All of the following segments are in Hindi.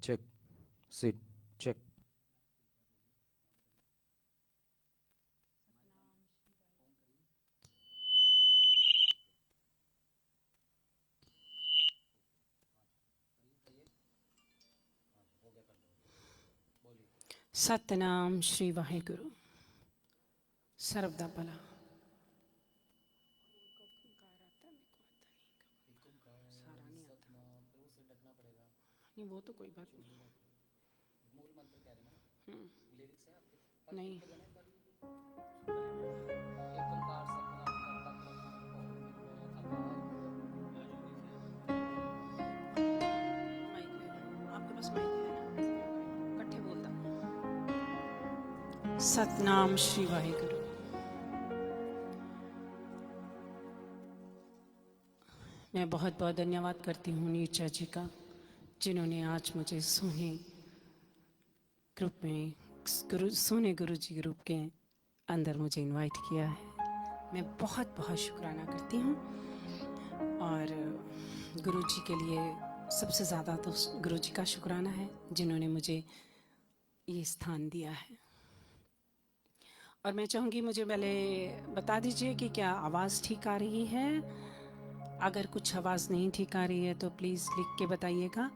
check, sit, check. Satnam Shri Waheguru. सर्व दा भला। नहीं वो तो कोई बात नहीं। नहीं आपके पास माइक है ना, इकट्ठे बोलता। सतनाम श्री वाहेगुरु। मैं बहुत बहुत धन्यवाद करती हूँ नीचा जी का, जिन्होंने आज मुझे सोने ग्रुप में सोने गुरु जी ग्रुप के अंदर मुझे इनवाइट किया है। मैं बहुत बहुत शुक्राना करती हूँ। और गुरु जी के लिए सबसे ज़्यादा तो गुरु जी का शुक्राना है, जिन्होंने मुझे ये स्थान दिया है। और मैं चाहूँगी मुझे पहले बता दीजिए कि क्या आवाज़ ठीक आ रही है। अगर कुछ आवाज़ नहीं ठीक आ रही है तो प्लीज़ लिख के बताइएगा।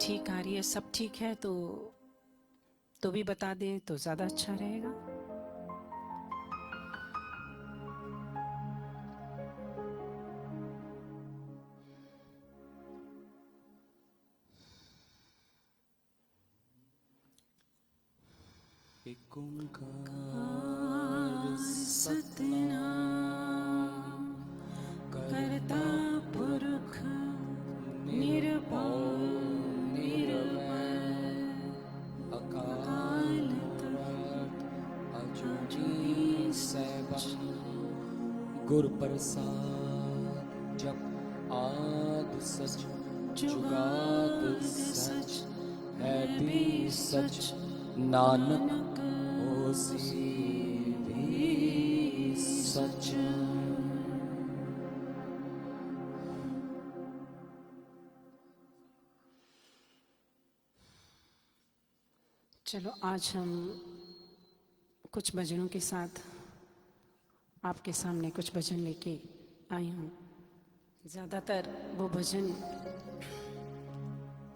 ठीक आ रही है, सब ठीक है तो भी बता दें तो ज़्यादा अच्छा रहेगा। एक ओंकार सतनाम करता पुरख निरभव निर्भय अकाल मूरत अजूनी सैभं गुर प्रसाद जप आद सच जुगाद सच है भी सच नानक होसी भी सच। चलो आज हम कुछ भजनों के साथ आपके सामने कुछ भजन लेके आई हूँ। ज़्यादातर वो भजन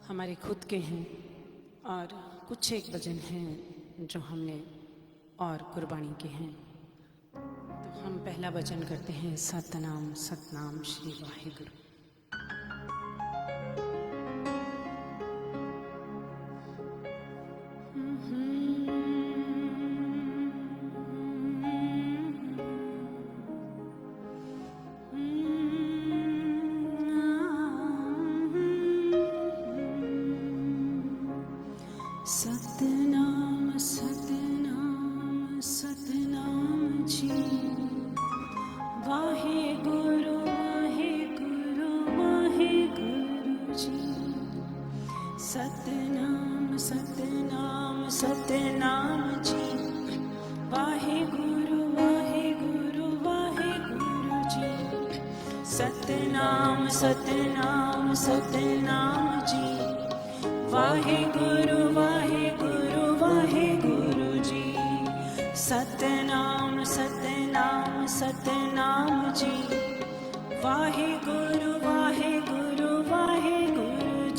हमारे खुद के हैं और कुछ एक भजन हैं जो हमने और कुर्बानी के हैं। तो हम पहला भजन करते हैं सतनाम सतनाम श्री वाहेगुरु। सतनाम सतनाम सतनाम जी वाहे गुरु जी। सतनाम सतनाम सतनाम जी वाहे गुरु जी। सतनाम सतनाम सतनाम जी वाहे गुरु जी। सतनाम सतनाम सतनाम जी वाहे गुरु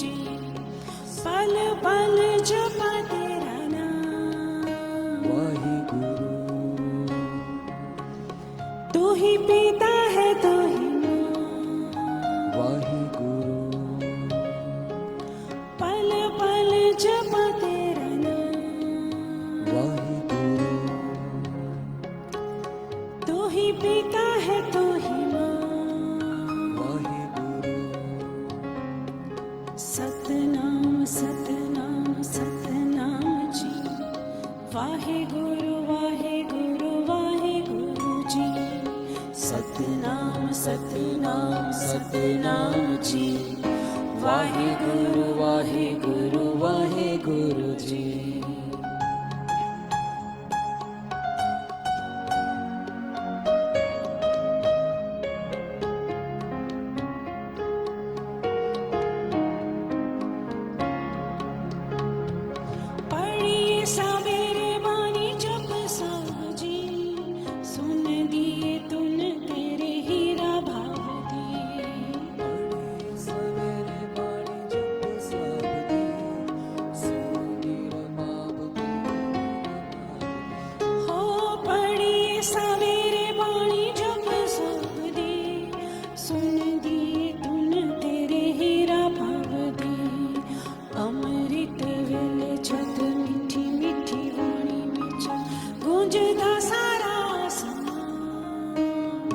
जी। पल पल जप तेरा नाम वाहे गुरु तू ही पिता है तू ही माँ। वाहे गुरु पल पल जप तेरा नाम वाहे गुरु तू ही पिता है तू ही माँ। वाहे गुरु सतनाम सतनाम सतनाम जी वाहे गुरु जी। सतनाम सतनाम सतनाम जी वाहे गुरु जी।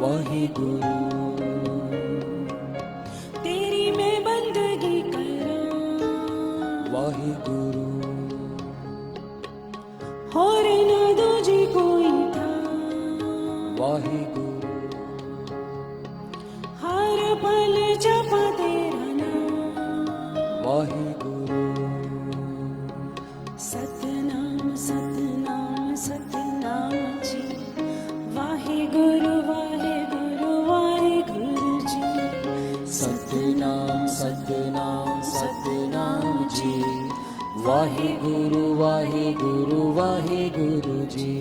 वाहिगुरु तेरी मैं बंदगी करा वाहिगुरु और न दूजी कोई था वाहिगुरु हर पल जपा तेरा नाम वाहिगुरु सतनाम सतनाम सतनाम जी वाहिगुरु वाहिगुरु वाहिगुरु जी सतनाम सतनाम सतनाम जी वाहिगुरु वाहिगुरु वाहिगुरु जी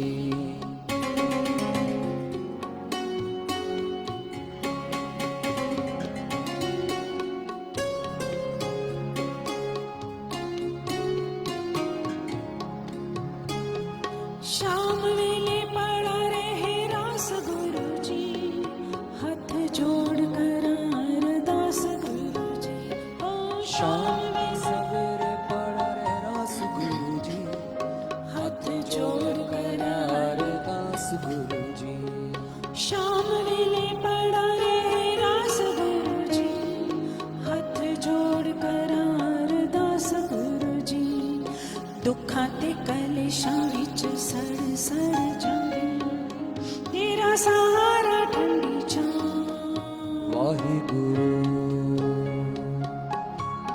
शाम वेले पड़ा रहे रास गुरु जी हाथ जोड़ कर अरदास गुरु जी ओ शाम में सवेरे पड़ा रहे रास गुरु जी हाथ जोड़ कर अरदास गुरु जी शाम वेले पड़ा रहे रास गुरु जी हाथ जोड़ कर अरदास गुरु जी दुखां ते कलेशां विच सड़ सड़ जांदे तेरा सहारा ठंडी छां वाहिगुरु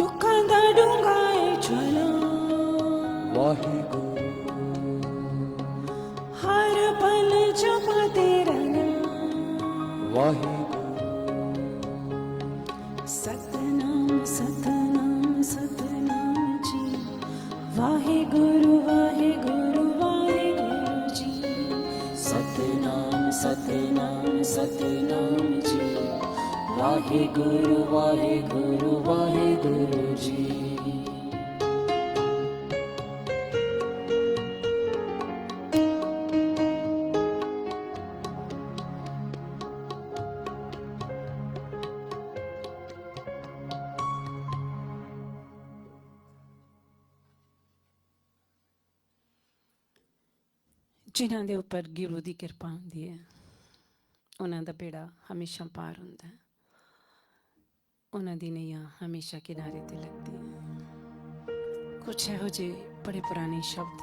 दुखां दा डूंगा ए ज्वाला वाहिगुरु हर पल जपा तेरा नाम वाहिगुरु सतनाम सतनाम सतनाम जी वाहिगुरु वाहिगुरु वाहिगुरु जी सतनाम सतनाम सतनाम जी वाहिगुरु वाहिगुरु वाहिगुरु जी ਜਿਨ੍ਹਾਂ ਦੇ ਉੱਪਰ ਗੁਰੂ ਦੀ ਕਿਰਪਾ ਹੁੰਦੀ ਹੈ ਉਹਨਾਂ ਦਾ ਬੇੜਾ ਹਮੇਸ਼ਾ ਪਾਰ ਹੁੰਦਾ ਹੈ ਉਹਨਾਂ ਦੀ ਨैया ਹਮੇਸ਼ਾ ਕਿਨਾਰੇ ਤੇ ਲੱਗਦੀ ਹੈ ਕੁਛ ਇਹੋ ਜਿਹੇ बड़े पुराने शब्द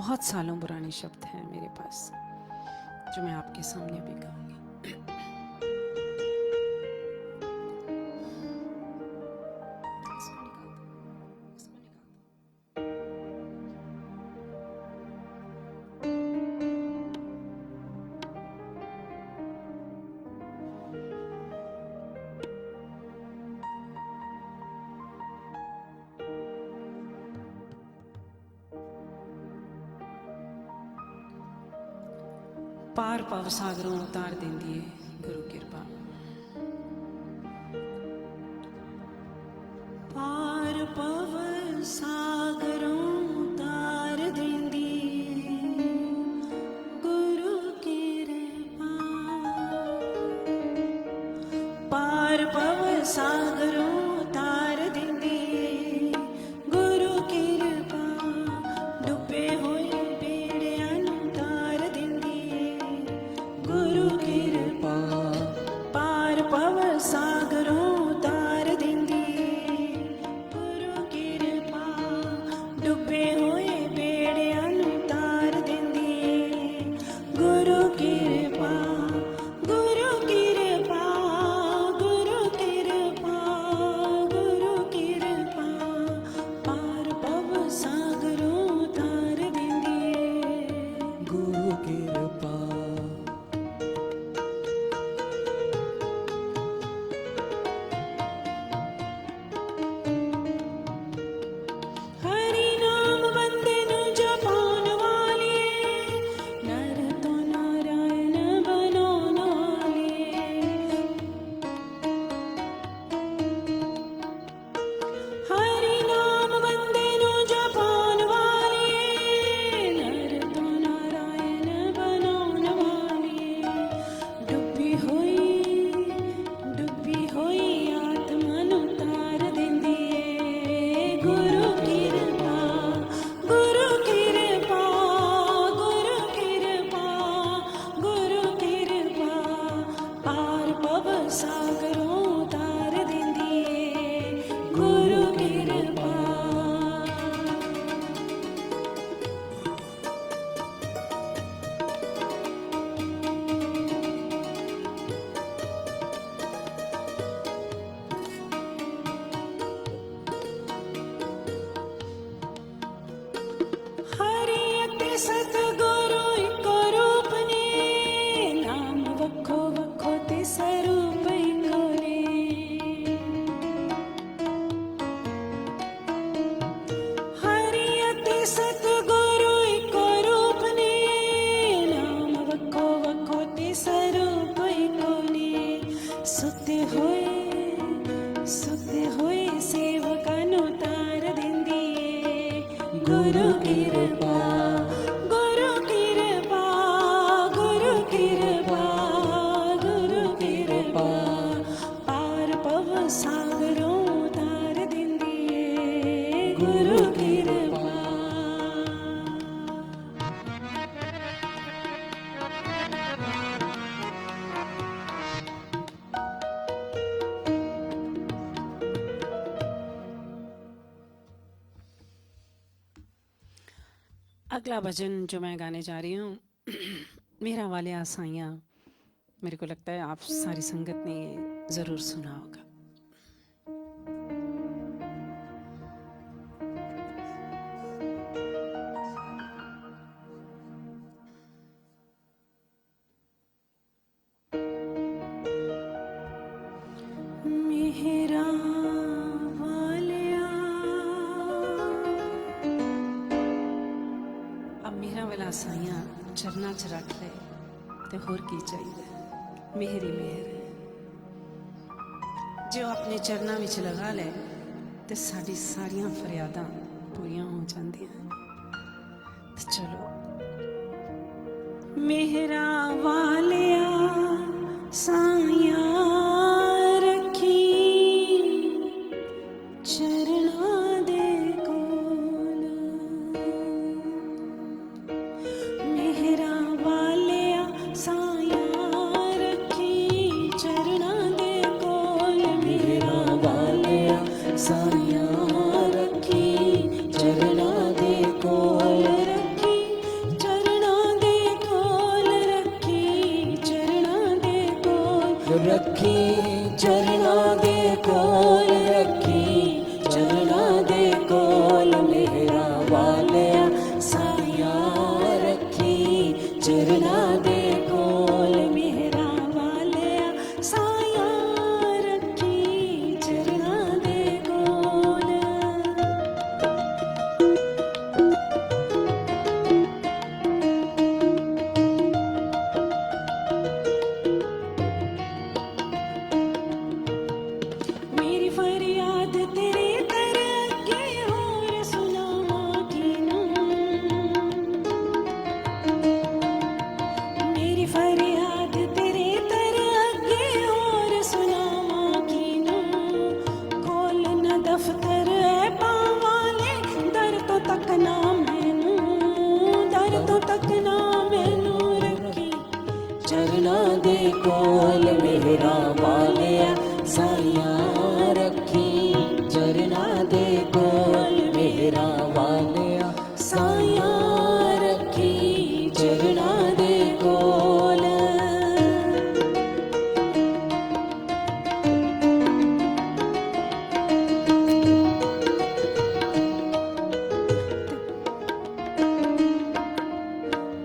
बहुत सालों पुराने शब्द हैं मेरे पास जो मैं आपके सामने भी कहूँगी पार पव सागरों उतार देंदी है गुरु कृपा पार पव सागरों उतार देंदी है गुरु कृपा पार पव सागरों उतार देंदी है गुरु कृपा डुबे होए बेड़ियां नूं तार देंदी गुरु कृपा पार पव सागरों तार देंदी गुरु कृपा डुबे होए बेड़ियां नूं तार देंदी गुरु कृपा गुरु कृपा गुरु कृपा अगला भजन जो मैं गाने जा रही हूँ मेरा वाले आसाइयाँ, मेरे को लगता है आप सारी संगत ने ये ज़रूर सुना होगा। मेरा वालिया, अब मेरा वाला आसाइयाँ चरना च रख ले ते होर की चाहिए। मेहरी मेहर जो अपने चरना विच लगा ले ते साडी सारियां फरियादां पूरियां हो जांदियां। ते चलो मेहरा वालिया साइया रखी चरना दे कोल, मेहरा वालिया साइया रखी चरना दे कोल, मेहरा वालिया साइयां रखी चरना दे कोल, रखी चरना दे कोल, रखी चरना दे कोल, रखी चरना दे कोल, रखी चरना दे कोल, मेहरा वालिया साइयां रखी चरना दे कोल, मेहरा वालिया साइया रखी चरना दे कोल। मेरी फरियाद तेरे दर अगे होर सुनावां किनूं, मेरी फरियाद तेरे दर अगे होर सुनावां किनूं, खोल न दफ्तर ऐ पावाले दर तो तकना मैनूं, दर तो तकना मैनूं, रखी चरना दे कोल, मेहरा वालिया साइयां रखी चरना दे कोल, मेहरा वालिया साइयां रखी चरना दे कोल।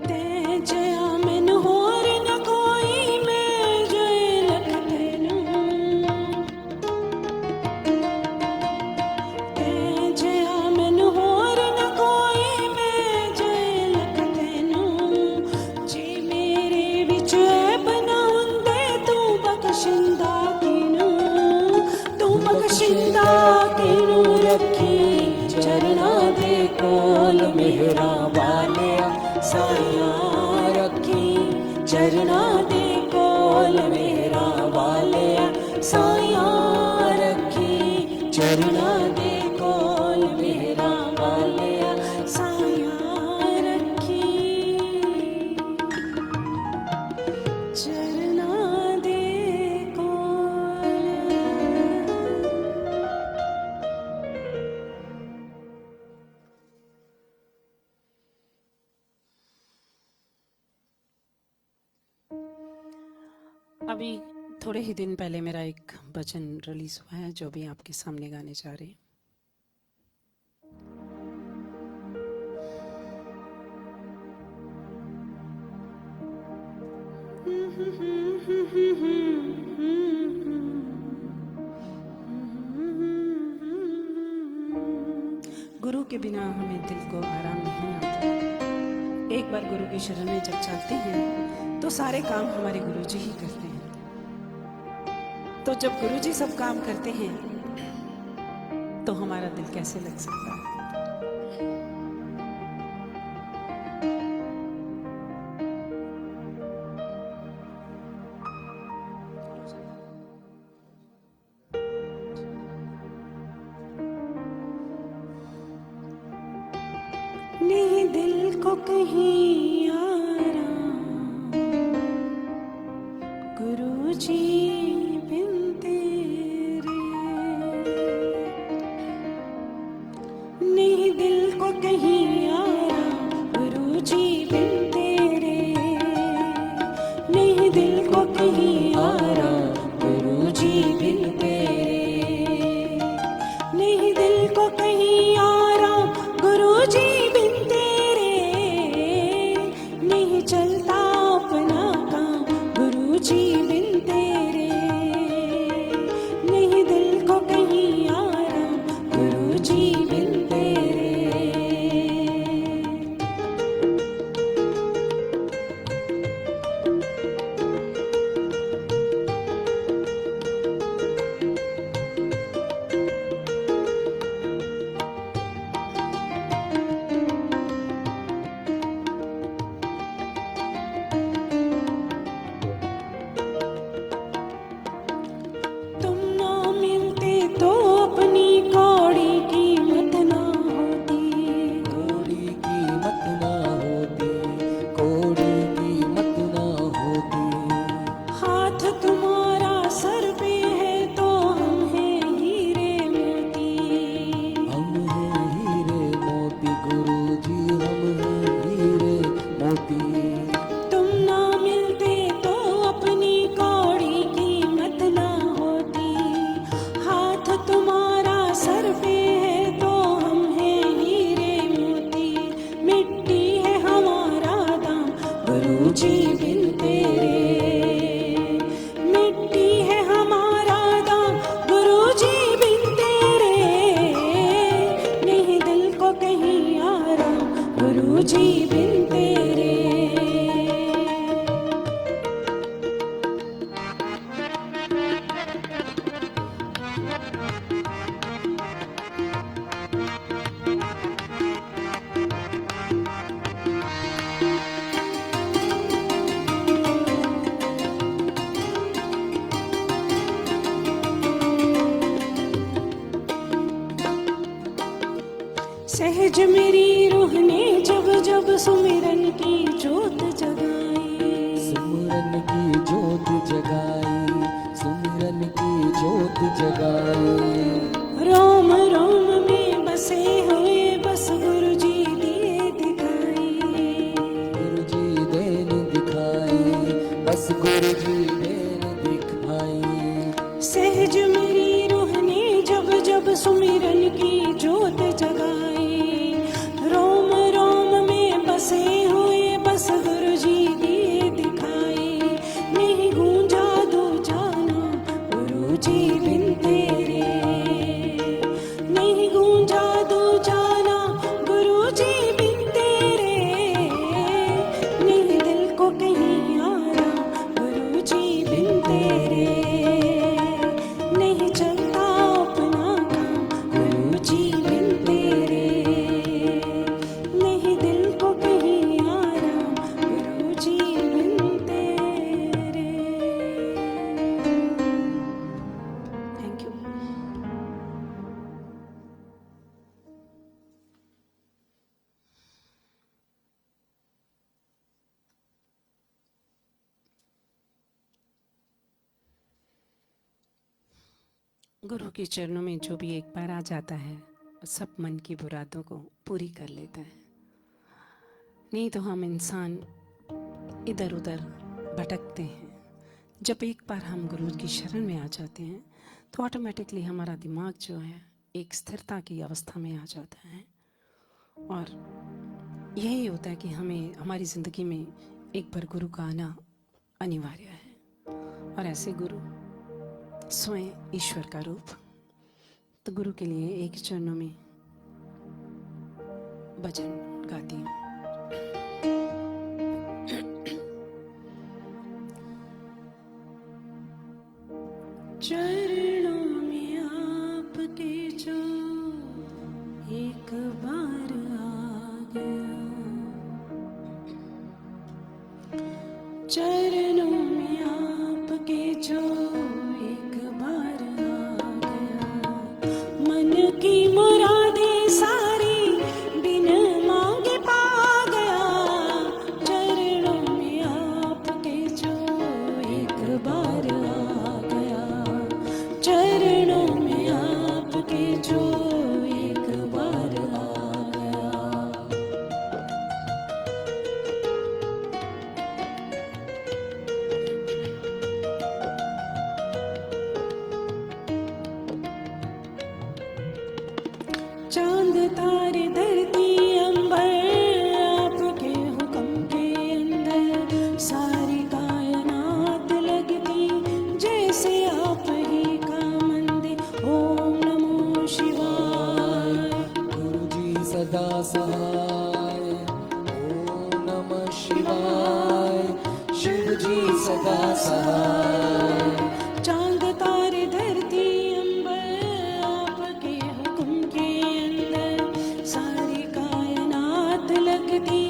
ते जया मैनू होर न कोई, मैं जय लख तैनूं, ते जया मैनू होर न कोई, मैं जय लख तैनूं, जे मेरे विच ऐब ना हुंदे तू बख्शिंदा किनूं, तू बख्शिंदा किनूं, रखी चरना दे कोल, मेहरा वालिया साइयां रखी चरना दे कोल, मेहरा वालिया साइयां रखी चरना दे कोल, मेहरा वालिया साइया रखी चरना दे कोल। अभी थोड़े ही दिन पहले मेरा एक भजन रिलीज हुआ है जो भी आपके सामने गाने जा रहे हैं। गुरु के बिना हमें दिल को आराम नहीं आता। एक बार गुरु की शरण में जब चलते हैं तो सारे काम हमारे गुरु जी ही करते हैं। तो जब गुरु जी सब काम करते हैं तो हमारा दिल कैसे लग सकता है। नहीं दिल को कहीं आराम गुरु जी बिन तेरे, नहीं दिल को कहीं आराम कहीं आराम गुरु जी बिन तेरे, नहीं दिल को कहीं आराम गुरु जी बिन तेरे, नहीं चलता अपना काम गुरु जी बिन तेरे, नहीं दिल को कहीं आराम गुरु जी बिन तेरे। तुम ना मिलते तो अपनी कौड़ी कीमत ना होती, कोड़ी कीमत ना होती, कोड़ी कीमत ना होती। हाथ तुम्हारा सर पे है तो हम हैं हीरे मोती, हम हैं हीरे मोती गुरु जी, हम हैं हीरे मोती। तुम ना मिलते तो अपनी कौड़ी कीमत ना होती, हाथ तुम्हारा सर पे है तो हम हैं हीरे मोती, मिट्टी है हमारा दाम गुरु जी बिन तेरे, मिट्टी है हमारा दाम गुरु जी बिन तेरे, नहीं दिल को कहीं आराम गुरु जी बिन तेरे। सहज मेरी रूह ने जब जब सुमिरन की जोत जगाई, सुमिरन की जोत जगाई, सुमिरन की जोत जगाई। रोम रोम में बसे हुए बस गुरु जी दिए दिखाई, गुरु जी देन दिखाई, बस गुरु जी देन दिखाई। सहज मेरी रूह ने जब जब सुमिरन की जोत जगाई, रोम रोम में बसे हुए बस गुरु जी दिए दिखाई, नहीं गूंजा दो जाना गुरु जी बिन तेरे, नहीं गूंजा दो जाना गुरु जी बिन तेरे, नहीं दिल को कहीं आराम गुरु जी बिन तेरे, नहीं चलता अपना काम गुरु जी बिन तेरे, नहीं दिल को कहीं आराम गुरु जी बिन तेरे। Thank you. गुरु के चरणों में जो भी एक बार आ जाता है सब मन की मुरादों को पूरी कर लेता है, नहीं तो हम इंसान इधर उधर भटकते हैं। जब एक बार हम गुरु की शरण में आ जाते हैं तो ऑटोमेटिकली हमारा दिमाग जो है एक स्थिरता की अवस्था में आ जाता है, और यही होता है कि हमें हमारी ज़िंदगी में एक बार गुरु का आना अनिवार्य है, और ऐसे गुरु स्वयं ईश्वर का रूप। तो गुरु के लिए एक चरणों में भजन गाती हूँ। चरणों में आपके जो एक बार आ गया, चरणों में आपके जो एक बार आ गया, मन की मुरादें सारी बिन मांगे पा गया, चरणों में आपके जो एक बार आ गया, चरणों में आपके जो एक बार आ गया। चांद तारे धरती अंबर आपके हुक्म के अंदर सारी कायनात लगती जैसे आप ही का मंदिर। ओम नमो शिवाय। गुरु जी सदा सहाय। ओम नमः शिवाय। शिव जी सदा सहाय। चांद तारे धरती अंबर आपके हुक्म के अंदर सारी कायनात लगती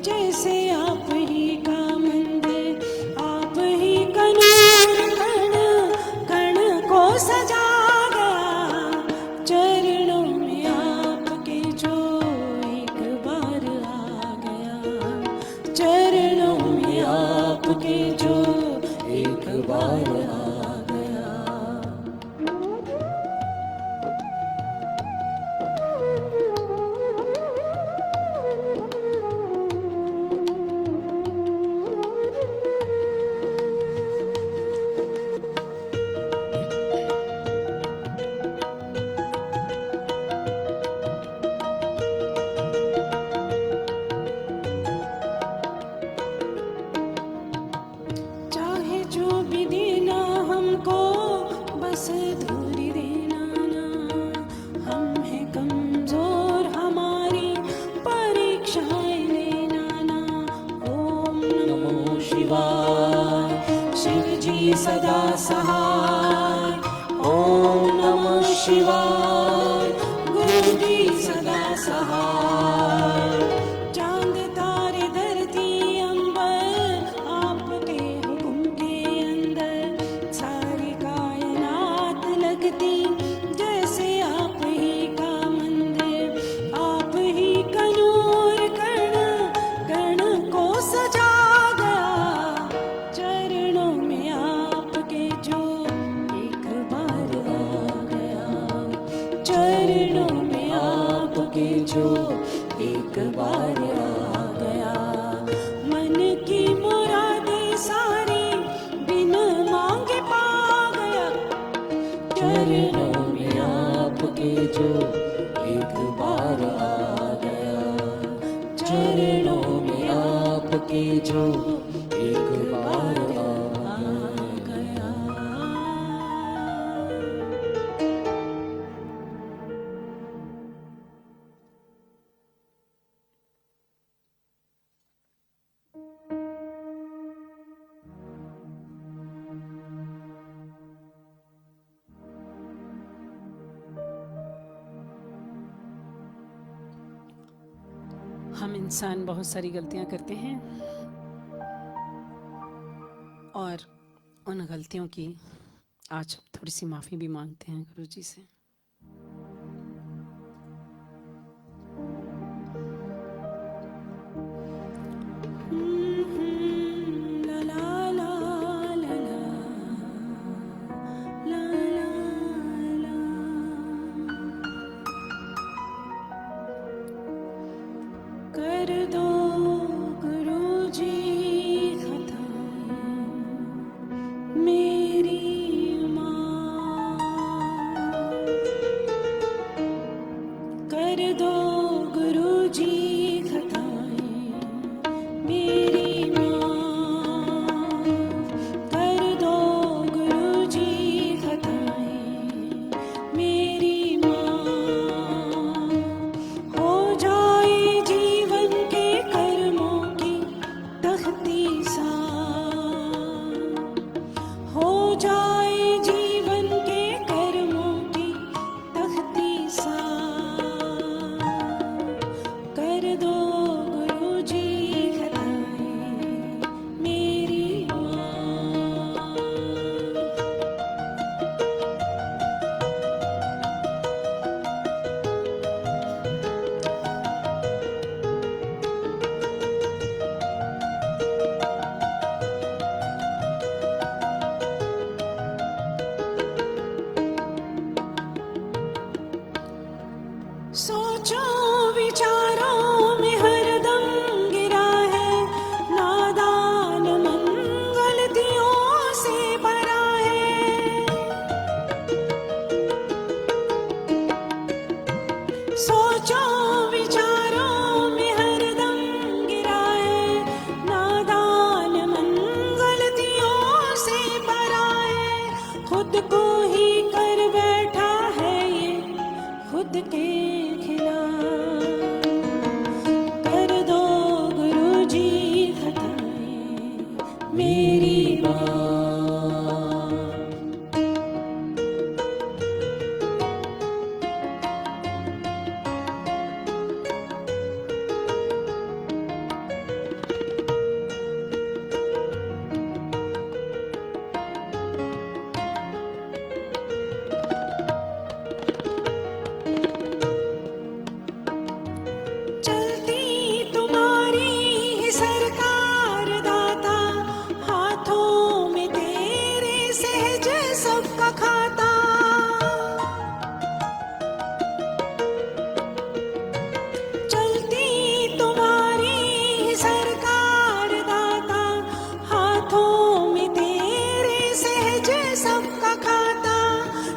जैसे आप ही का मंदिर। आप ही का नूर कण कण को सजा गया चरणों में आपके जो एक बार आ गया। चरणों में आपके जो एक बार आ गया। चाहे जो भी देना हमको बस दूरी देना ना। हम हैं कमजोर हमारी परीक्षाएं लेना ना। ओम नमो शिवाय। शिव जी सदा सहाय। ओम नमः शिवाय। गुरु जी सदा सहाय। चांद तारे धरती अंबर आपके हुक्म के अंदर सारी कायनात लगती जैसे आप ही का मंदिर। आप ही का नूर कण कण को सजा गया चरणों में आपके जो एक बार आ गया। चरणों में आपके जो एक बार आ गया। मन की मुरादें सारी बिन मांगे पा गया। चरणों में आपके जो एक बार आ गया। चरणों में आपके जो एक बार आ गया। हम इंसान बहुत सारी गलतियां करते हैं और उन गलतियों की आज थोड़ी सी माफ़ी भी मांगते हैं गुरु जी से। ला ला ला ला ला ला ला। कर दो गुरु जी खता मेरी माँ। कर दो गुरु जी खताएं मेरी माँ। कर दो गुरु जी खताएं मेरी माँ। हो जाए जीवन के कर्मों की तख्ती सा। हो जाए जीवन के कर्मों की तख्ती सा। कर दो गुरु जी खताएं मेरी माँ। खुद को ही कर बैठा है ये खुद के खिलाफ। कर दो गुरुजी खताएं मेरी माँ। चलती तुम्हारी ही सरकार दाता, हाथों में तेरे सहज सबका खाता। चलती तुम्हारी ही सरकार दाता, हाथों में तेरे सहज सबका खाता।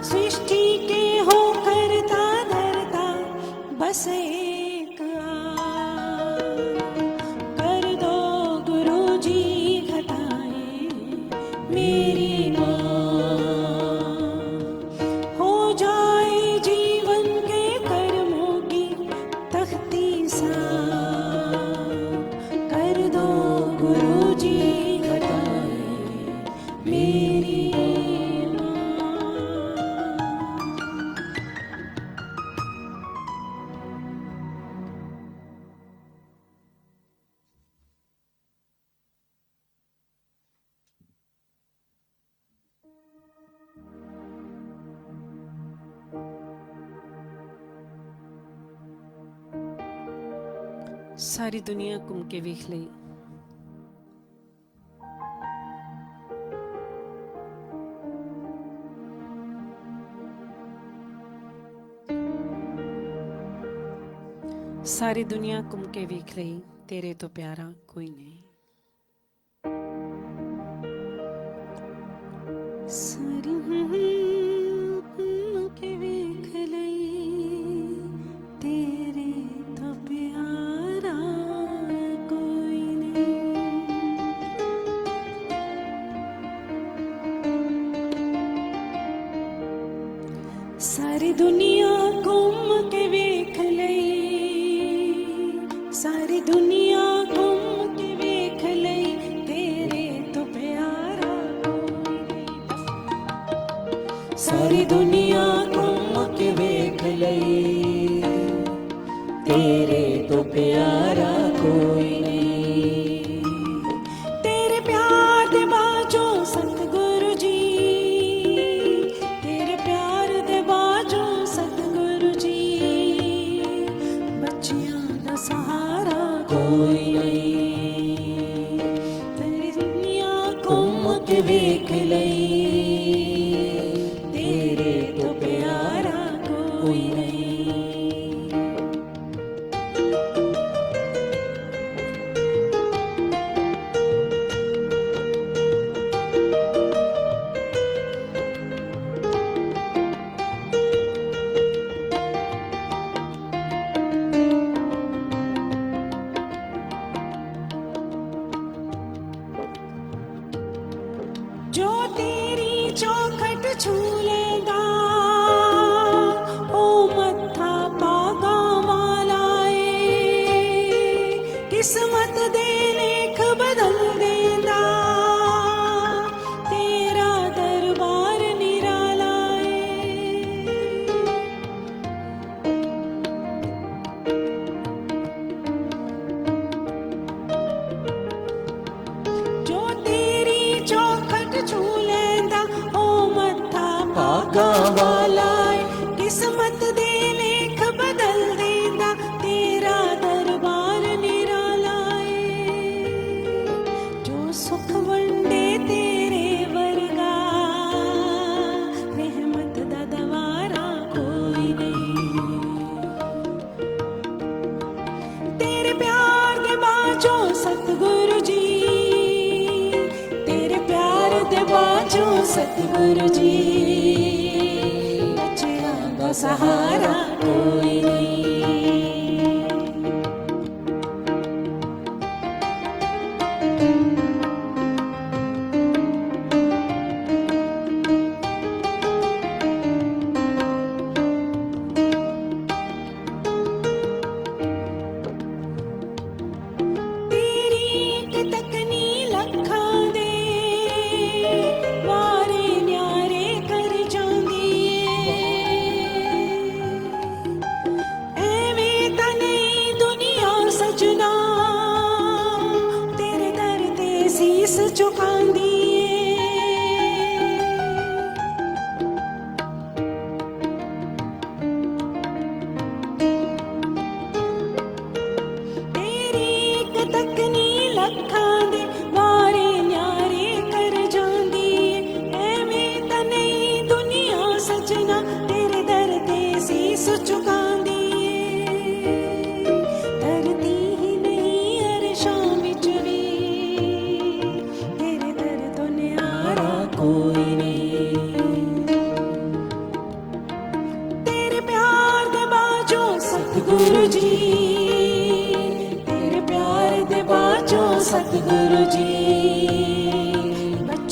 सृष्टि के हो करता धरता बस एक कर दो गुरुजी खताएं मेरी माँ। हो जाए जीवन के कर्मों की तख्ती साफ। कर दो गुरुजी खताएं मेरी माँ। सारी दुनिया घूम के वेख ਲਈ। सारी दुनिया घूम के वेख ਲਈ, तेरे तो प्यारा कोई नहीं। सारी घूम के वेख ਲਈ, तेरे तो प्यारा कोई नहीं। सारी दुनिया घूम के वेख ਲਈ, सारी दुनिया घूम के वेख ਲਈ, तेरे तो प्यारा कोई नहीं। सारी दुनिया घूम के वेख ਲਈ, तेरे तो प्यारा कोई नहीं। तेरे प्यार दे बाजो सतगुरु जी, तेरे प्यार दे बाजो सतगुरु जी, बच्चियां दा सहारा कोई नहीं। तेरी दुनिया घूम के वेख ਲਈ, तेरे तो प्यारा कोई नहीं। जो तेरी चौखट छू लेगा, ओ मत्था पागा मालाए, किस्मत दे लेख बदल देंदा, तेरा दरबार निराला है। जो तेरी चौखट छू लेंदा, ओ मत्था पागा वाला है, किस्मत दे लेख बदल देंदा, तेरा दरबार निराला है। जो सुख वंडे तेरे वर्गा, रहमत दा दवारा कोई नहीं। तेरे प्यार दे बाजो सतगुरु जी, तेरे प्यार दे बाजो सतगुरु जी, बच्चियां दा सहारा कोई नहीं।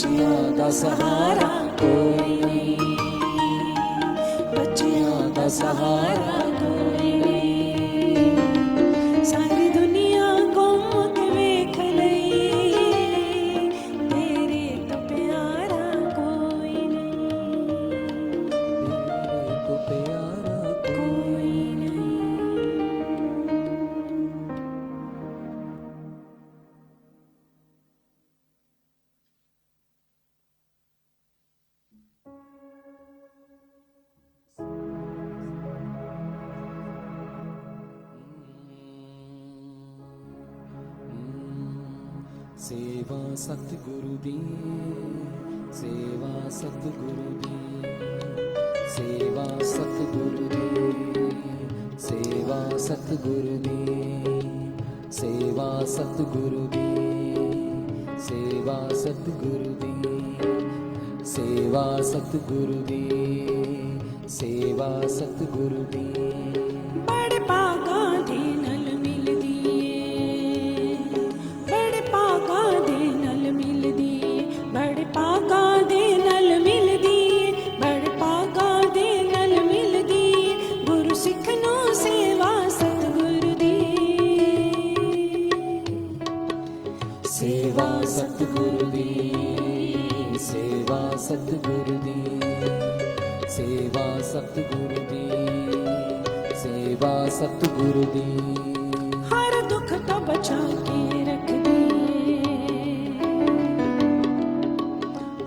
बच्चियां दा सहारा कोई नहीं, बच्चियां दा सहारा कोई नहीं। सारी दुनिया घूम के वेख लई, तेरे तो प्यारा कोई नहीं, तेरे को प्यारा कोई नहीं। सेवा सतगुरु दी, सेवा सतगुरु दी, सेवा सतगुरु दी, सेवा सतगुरु दी, सेवा सतगुरु दी, सेवा सतगुरु दी, सेवा सतगुरु दी, सेवा सतगुरु दी। बड़े भागा दे नल मिलदी ए, बड़े भागा दे नल मिलदी ए, बड़े भागा दे नल मिलदी ए, बड़े भागा दे नल मिलदी ए। गुरु सिख नू सेवा सतगुरु दी, सेवा सतगुरु दी, सेवा सतगुरु दी, सेवा सतगुरु दी, सेवा सतगुरु दी। हर दुख तो बचा के रख दिए,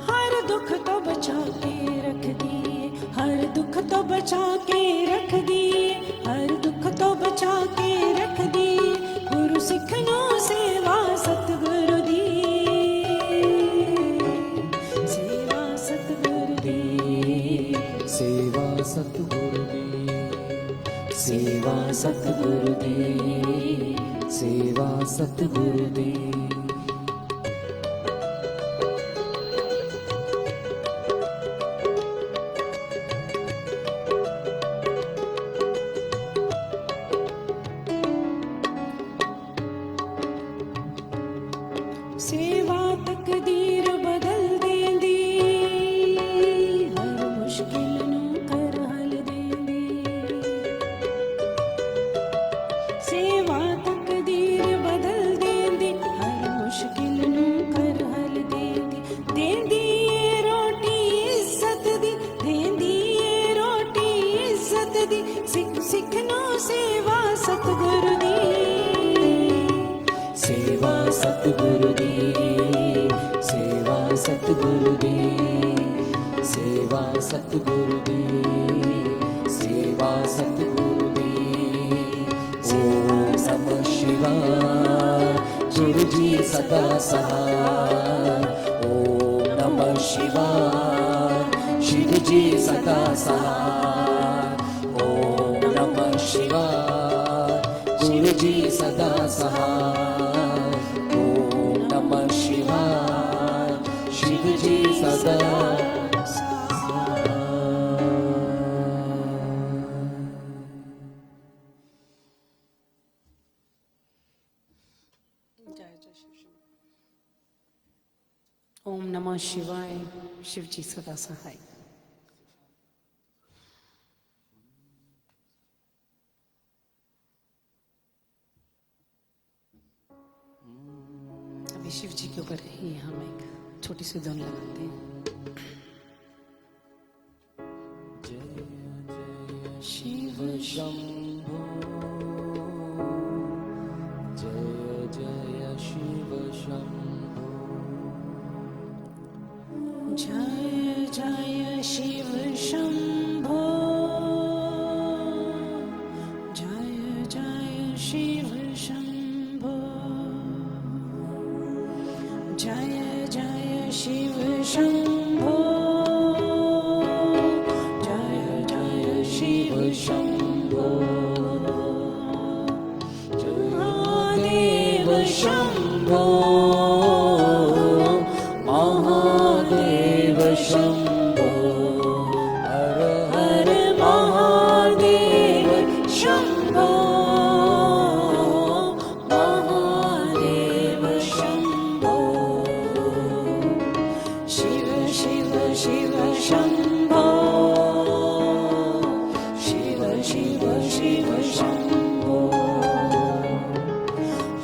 हर दुख तो बचा के रख दिए, हर दुख तो बचा के रख दिए, हर दुख तो बचा के रख दिए। गुरु सिख नो सेवा सतगुरु दी, सेवा सतगुरु दी, सेवा सतगुरु दी, सेवा सतगुरु दी, सेवा सतगुरु दी। सेवा तकदीर बदल देंदी, हर मुश्किल नू कर हल देंदी। सेवा तकदीर बदल देंदी, हर मुश्किल नू कर हल देंदी। देंदी ए रोटी इज्जत दी, देंदी ए रोटी इज्जत दी। सिख सिख नू सेवा सतगुरु दी, सेवा सतगुरु दी, सेवा सतगुरु दी, सेवा सतगुरु दी, सेवा सतगुरु दी। ओम नमः शिवाय, गुरु जी सदा सहाय। ओम नमः शिवाय, शिव जी सदा सहाय। ओम नमः शिवाय, गुरु जी सदा सहाय। ओम नमः शिवाय, शिव जी सदा सहाय। ओम नमः शिवाय, शिव जी सदा सहाय। अभी शिव जी के ऊपर ही हम एक छोटी सी धुन लगाते हैं। शिव शंभो, जय जय शिव शंभो। जय जय शिव शंभो, जय जय शिव शंभो, जय जय शिव शंभो, जय जय शिव शंभो। महादेव शंभो, महादेव शंभो, हर हर महादेव शंभो, महादेव शंभो। शिव शिव शिव शम्भो शिव शिव शिव शम्भो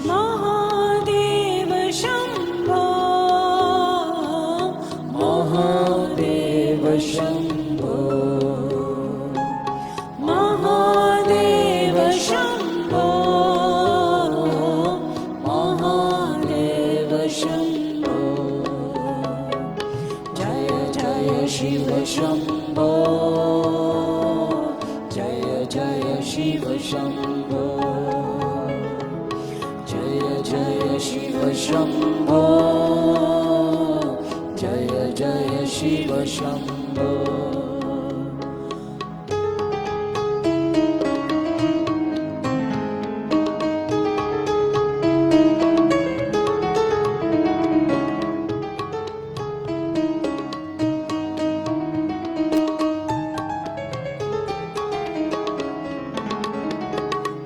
महादेव शम्भो महादेव शम्भो महादेव शम्भो महादेव शम्भो जय जय शिव शम्भो जय जय शिव शम्भो जय जय शिव शम्भो जय जय शिव शम्भो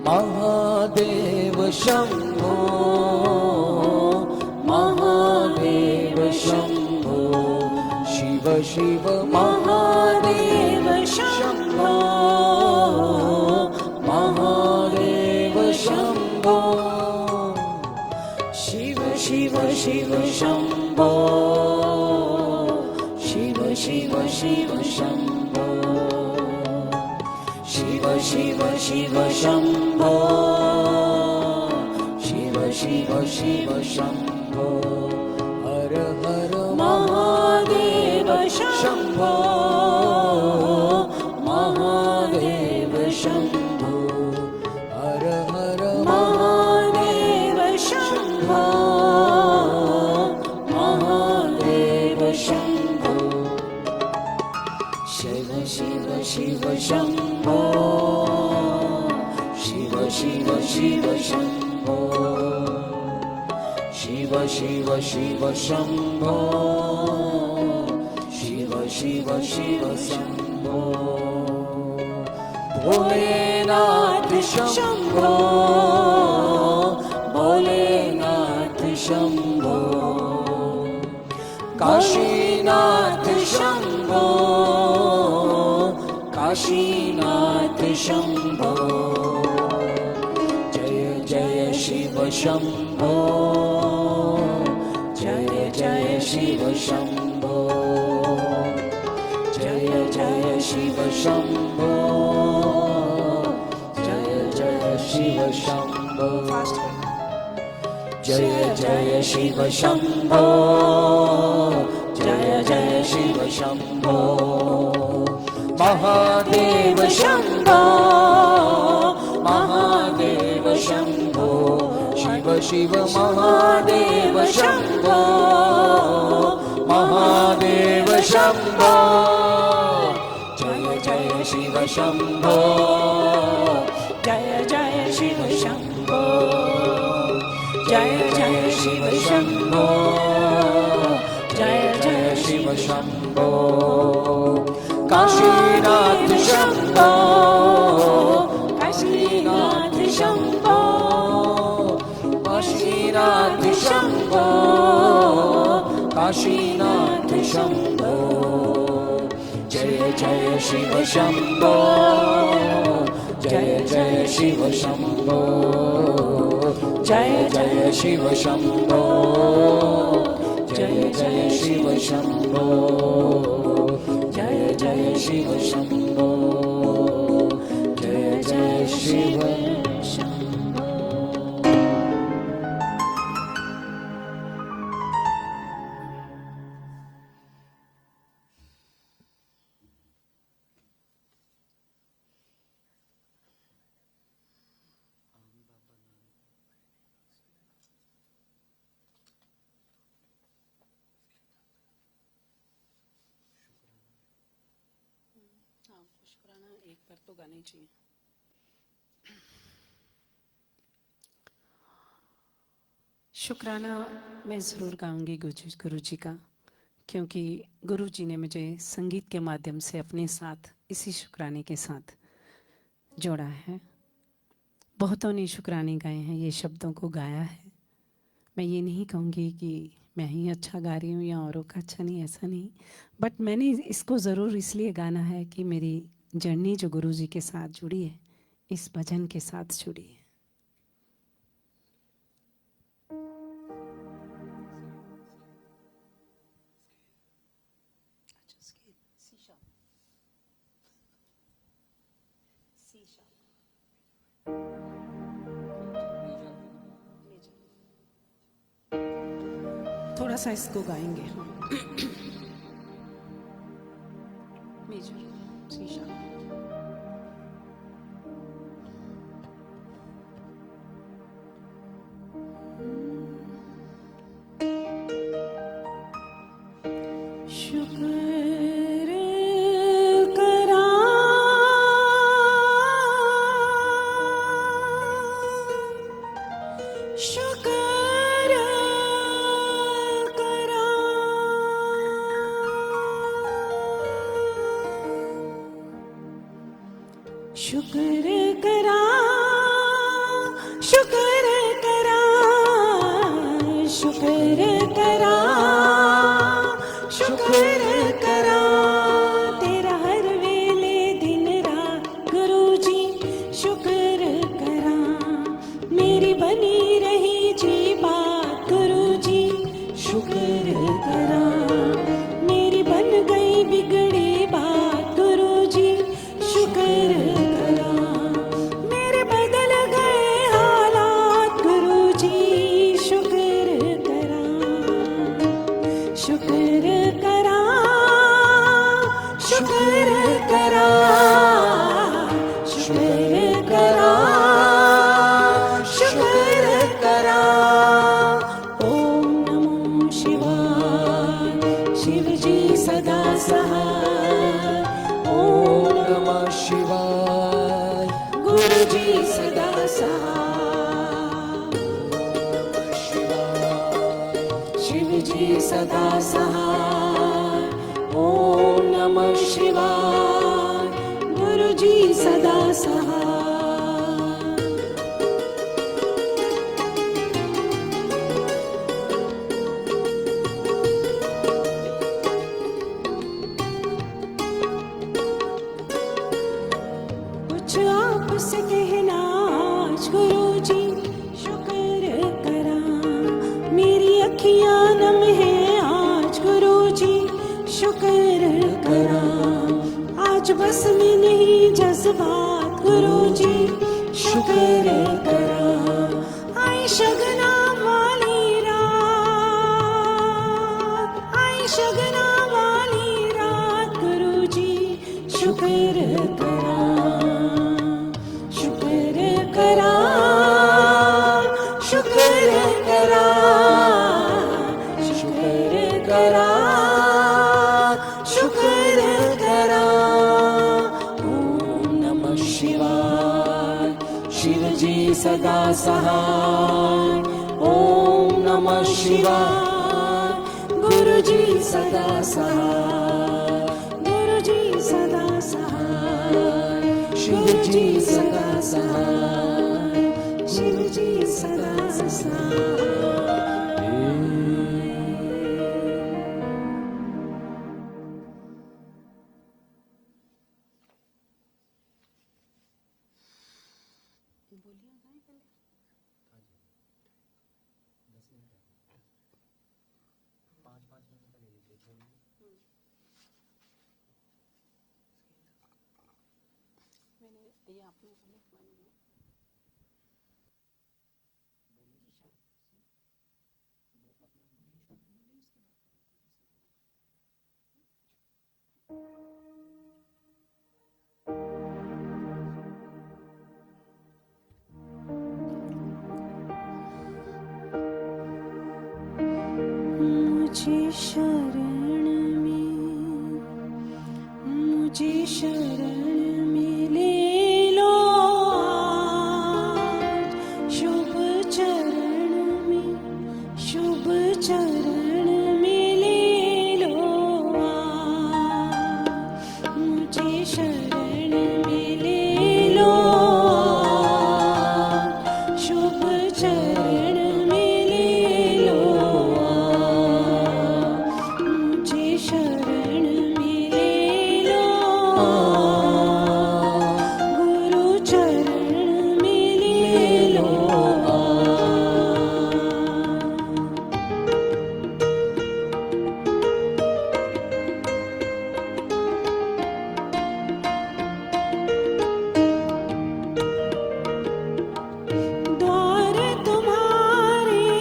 महादेव शम्भो महादेव शम्भो शिव शिव महादेव शम्भो महादेव शम्भो शिव शिव शिव शम्भो शिव शिव शिव शम्भो शिव शिव शिव शम्भो शिव शिव शिव शम्भो हर हर महादेव शम्भो महादेव शम्भो हर हर महादेव शम्भो महादेव शम्भो शिव शिव शिव शम्भो शिव शिव शिव शम्भो शिव शिव शिव शम्भो शिव शिव शिव शम्भो भोलेनाथ शम्भो भोलेनाथ शम्भो काशीनाथ शम्भो काशीनाथ शम्भो जय जय शिव शम्भो जय जय शिव शम्भो जय जय शिव शम्भो जय जय शिव शम्भो जय जय शिव शम्भो जय जय शिव शम्भो महादेव शम्भो महादेव शम्भो शिव शिव महादेव शम्भो महादेव शम्भो जय जय शिव शम्भो जय जय शिव शम्भो जय जय शिव शम्भो जय जय शिव शम्भो काशीनाथ शम्भो काशीनाथ शम्भो काशीनाथ शम्भो काशीनाथ शम्भो जय जय शिव शम्भो जय जय शिव शम्भो जय जय शिव शम्भो जय जय शिव शम्भो जय जय शिव शम्भो जय जय शिव शम्भो शुक्राना एक बार तो गाना ही चाहिए। शुक्राना मैं ज़रूर गाऊंगी गुरु जी का, क्योंकि गुरु जी ने मुझे संगीत के माध्यम से अपने साथ इसी शुक्राने के साथ जोड़ा है। बहुतों ने शुक्राने गाए हैं, ये शब्दों को गाया है। मैं ये नहीं कहूँगी कि मैं ही अच्छा गा रही हूँ या औरों का अच्छा नहीं, ऐसा नहीं। बट मैंने इसको ज़रूर इसलिए गाना है कि मेरी जर्नी जो गुरु जी के साथ जुड़ी है, इस भजन के साथ जुड़ी है। थोड़ा सा इसको गाएंगे हम। मेजर शीशा। शुक्र करा शुक्र करा शुक्र करा शुक्र करा शुक्र करा शुक्र करा तेरा हर वेले दिन रात गुरु जी शुक्र करा मेरी बनी रही जी बात गुरु जी शुक्र करा मेरी बन गई बिगड़ी बात गुरु जी शुक्र करा मेरे बदल गए हालात गुरु जी शुक्र करा शुक्र करा शुक्र करा शुक्र करा शुक्र करा ओम नमो शिवाय शिव जी सदा सहाय ओम नमः शिवाय गुरु जी सदा सहाय शिव जी सदा सहाय ओम नमः शिवाय गुरु जी सदा सहाय कुछ आपसे कहना आज गुरु जी शुक्र करा मेरी अखियां नम है आज गुरु जी शुक्र करा आज बस में नहीं जज्बात गुरु जी शुक्र करा आई शगना वाली रात आई शगना वाली रात गुरु जी शुक्र करा शुक्र करा शुक्र करा शुक्र करा शुक्र करा ओम नमः शिवाय शिव जी सदा सहाय ओम नमः शिवाय गुरु जी सदा सहाय गुरु जी सदा सहाय शिव जी सदा सहाय शिव जी सदा सहाय ये आप लोगों को लिखवानी है। मुझे शरण में ले लो आज शुभ चरण में ले लो आज मुझे शरण में ले लो आज शुभ चरण में ले लो आज शरण में ले लो, गुरु चरण में ले लो। द्वार तुम्हारे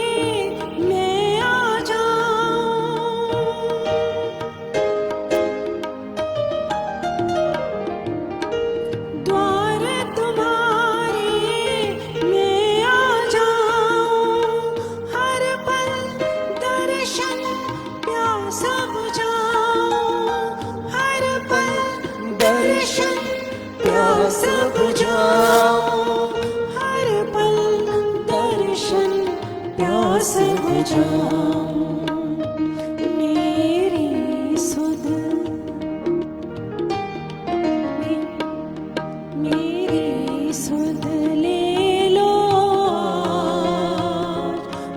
मैं आ जाऊं, द्वार तुम्हारे मैं आ जाऊं, हर पल दर्शन प्यास बुझाऊं, हर पल दर्शन प्यास बुझाऊं, हर पल दर्शन प्यास बुझाऊं। मेरी सुध मेरी सुध ले लो,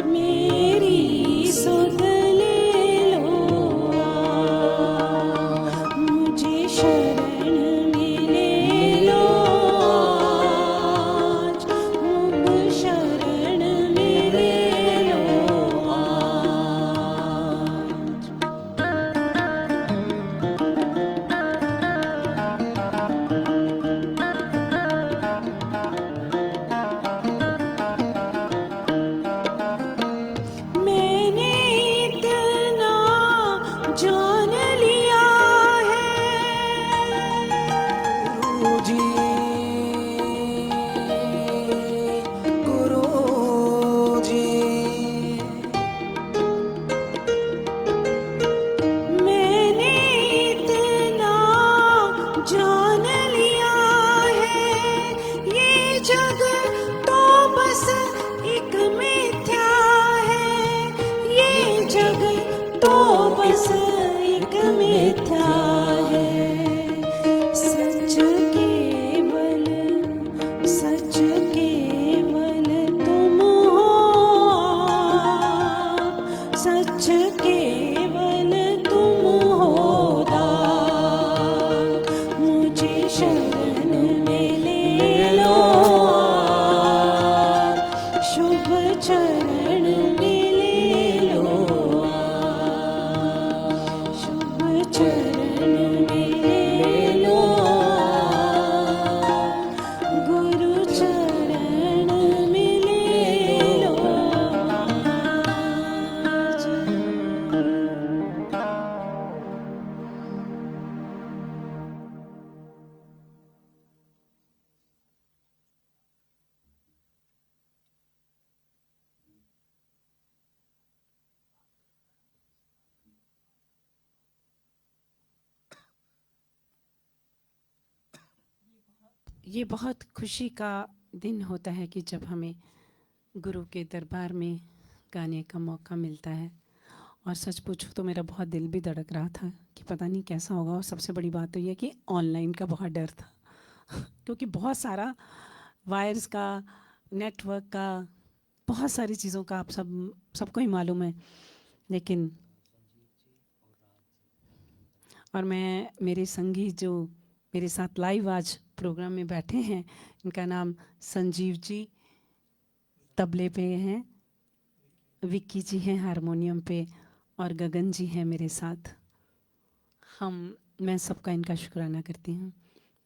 मेरी सुध ले लो, मुझे शरण में ले लो, अब शरण में ले लो आज। मैंने इतना जान लिया है, गुरुजी गुरुजी मैंने इतना जान लिया है, ये जग तो बस एक मिथ्या है, ये जग तो बस एक मिथ्या है। सच केवल तुम हो, सच केवल तुम हो दाग, मुझे शरण में ले लो, शुभ चरण में ले लो, शुभ चरण में ले लो, गुरु चरण में ले लो आज। ये बहुत खुशी का दिन होता है कि जब हमें गुरु के दरबार में गाने का मौका मिलता है। और सच पूछूं तो मेरा बहुत दिल भी धड़क रहा था कि पता नहीं कैसा होगा। और सबसे बड़ी बात तो ये कि ऑनलाइन का बहुत डर था क्योंकि बहुत सारा वायर्स का, नेटवर्क का, बहुत सारी चीज़ों का आप सबको ही मालूम है। लेकिन और मेरे संगी जो मेरे साथ लाइव आज प्रोग्राम में बैठे हैं, इनका नाम संजीव जी तबले पे हैं, विक्की जी हैं हारमोनियम पे, और गगन जी हैं मेरे साथ। मैं सबका इनका शुक्राना करती हूँ।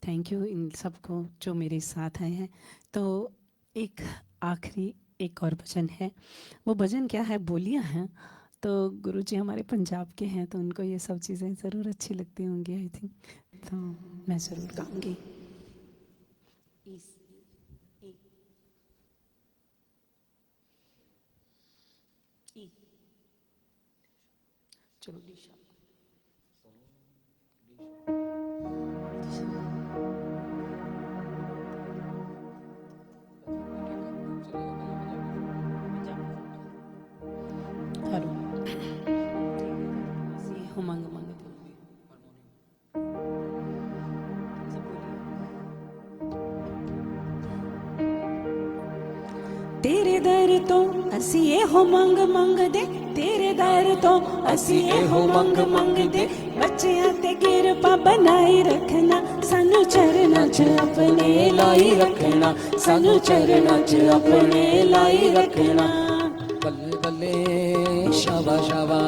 थैंक यू इन सबको जो मेरे साथ आए हैं। तो एक आखिरी एक और भजन है। वो भजन क्या है, बोलियाँ हैं। तो गुरुजी हमारे पंजाब के हैं तो उनको ये सब चीज़ें ज़रूर अच्छी लगती होंगी आई थिंक, तो मैं ज़रूर गाऊंगी। चलो लीशा हेलो उमंग उमंग तेरे दर तो असी एहो मंग मंगदे, तेरे दर तो असी एहो मंग मंगदे, बच्चियां ते किरपा बनाई रखना, सानू चरना च अपने लाई रखना, सानू चरना च अपने लाई रखना। बल्ले बल्ले शाबा शाबा,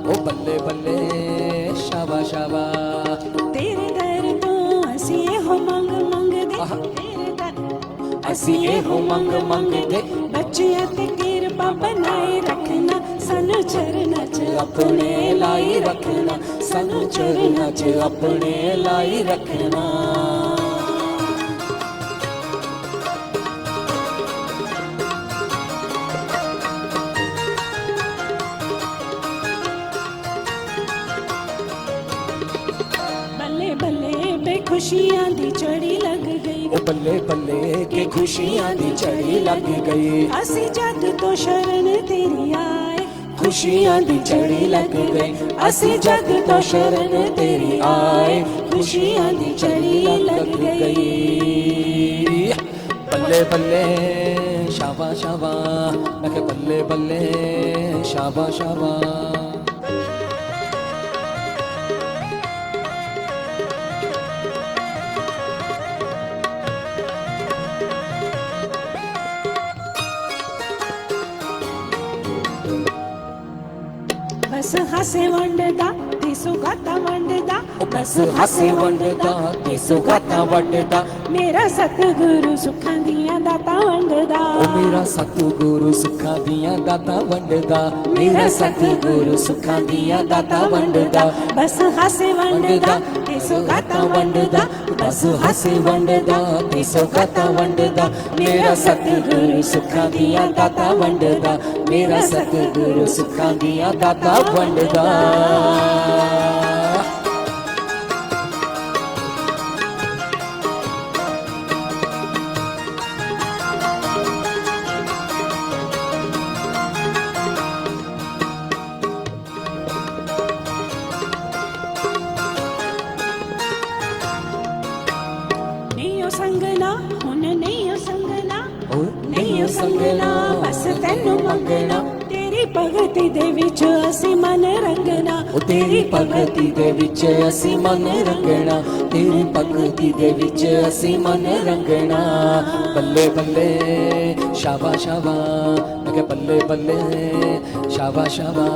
ओ बल्ले बल्ले शाबा शाबा। तेरे दर तो असी एहो मंग मंगदे, तेरे दर असी एहो मंग मंगदे, बच्चियां ते किरपा बनाए रखना, सानू चरना च अपने लाई रखना, सानू चरना च अपने लाई रखना। बल्ले बल्ले बेखुशियां दी चढ़ी लग गई, ओ बल्ले बल्ले के खुशियां दी चढ़ी लग गई, असी जग तो शरण तेरी आए, खुशियां दी चढ़ी लग गई, असी जग तो शरण तेरी आए, खुशियां दी चढ़ी लग गई। बल्ले बल्ले शाबा शाबा, मैं कहा बल्ले बल्ले शाबा शाबा। बस हासे वंडदा ते सुगाता वंडदा, बस हासे वंडदा ते सुगाता वंडदा, मेरा सतगुरु सुखां दियां दाता वंडदा, ओ मेरा सतगुरु सुखां दियां दाता वंडदा, मेरा सतगुरु सुखां दियां दाता वंडदा। बस हासे वंडदा ते सुगाता वंडदा, बस हासे वंडदा ते सुगाता वंडदा, मेरा सतगुरु सुखां दियां दाता वंडदा, मेरा सतगुरु सुखां दियां दाता वंडदा। नहीं संगना हुन नहीं संगना, ओ नहीं संगना बस तेनू मंगना, तेरी भगती दे विच असी मन रंगना, ओ तेरी भगती दे विच असी मन रंगना, तेरी भगती दे विच असी मन रंगना। बल्ले बल्ले शाबा शाबा, मैं कहा बल्ले बल्ले शाबा शाबा।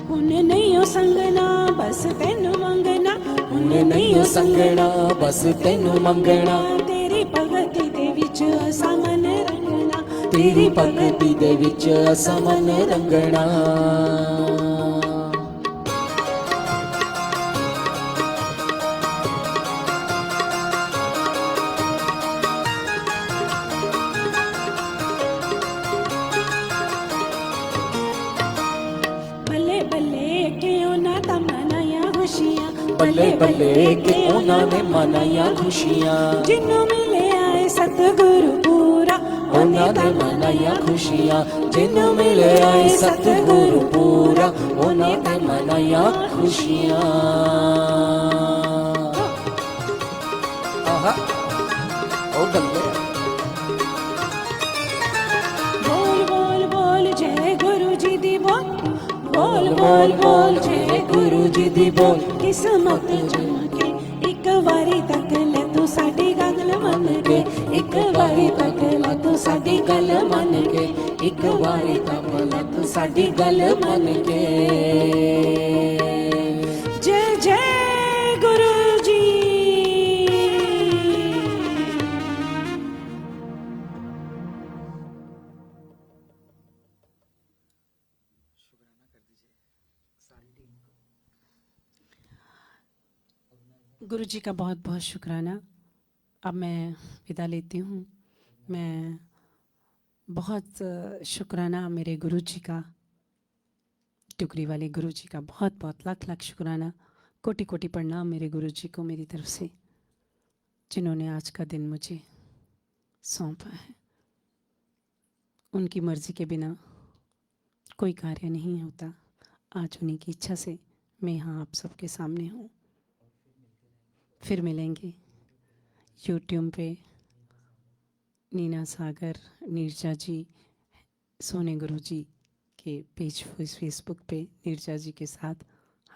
हुन नहीं संगना बस तेनू मंगना, हुन नहीं संगना बस तेनू मंगना, तेरी भगती दे विच असा मन रंगना, तेरी भगती दे विच असा मन रंगना। बल्ले बल्ले क्यों ना तमनाया खुशियां, बल्ले बल्ले के उन्होंने मनाया खुशियां, जिन्हों मिले आए सतगुरु पूरा, उन्होंने मनाया खुशियां, जिन्हों मिले आए सतगुरु पूरा, उन्होंने मनाया खुशियां। आहा ओ बल्ले बोल बोल बोल जय गुरु जी दी बोल, बोल बोल बोल जय गुरु जी दी बोल, किस्मत चमके एक वारी तक ले तू साडी गल मन के, एक वारी तक ले तू साडी गल मन के, एक बारी तक ले तू साडी गल मन के। जय जय गुरु जी। गुरु जी का बहुत बहुत शुक्राना। अब मैं विदा लेती हूँ। मैं बहुत शुक्राना मेरे गुरु जी का, टुकड़ी वाले गुरु जी का बहुत बहुत लाख लाख शुक्राना, कोटि कोटि प्रणाम मेरे गुरु जी को मेरी तरफ से, जिन्होंने आज का दिन मुझे सौंपा है। उनकी मर्ज़ी के बिना कोई कार्य नहीं होता। आज उन्हीं की इच्छा से मैं यहाँ आप सबके सामने हूँ। फिर मिलेंगे यूट्यूब पे नीना सागर नीरजा जी सोने गुरु जी के पेज फेसबुक पे नीरजा जी के साथ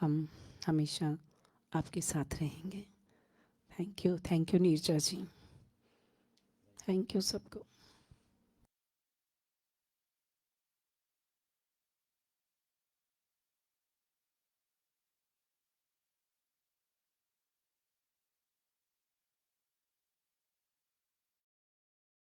हम हमेशा आपके साथ रहेंगे। Thank you Neerja ji, thank you सबको।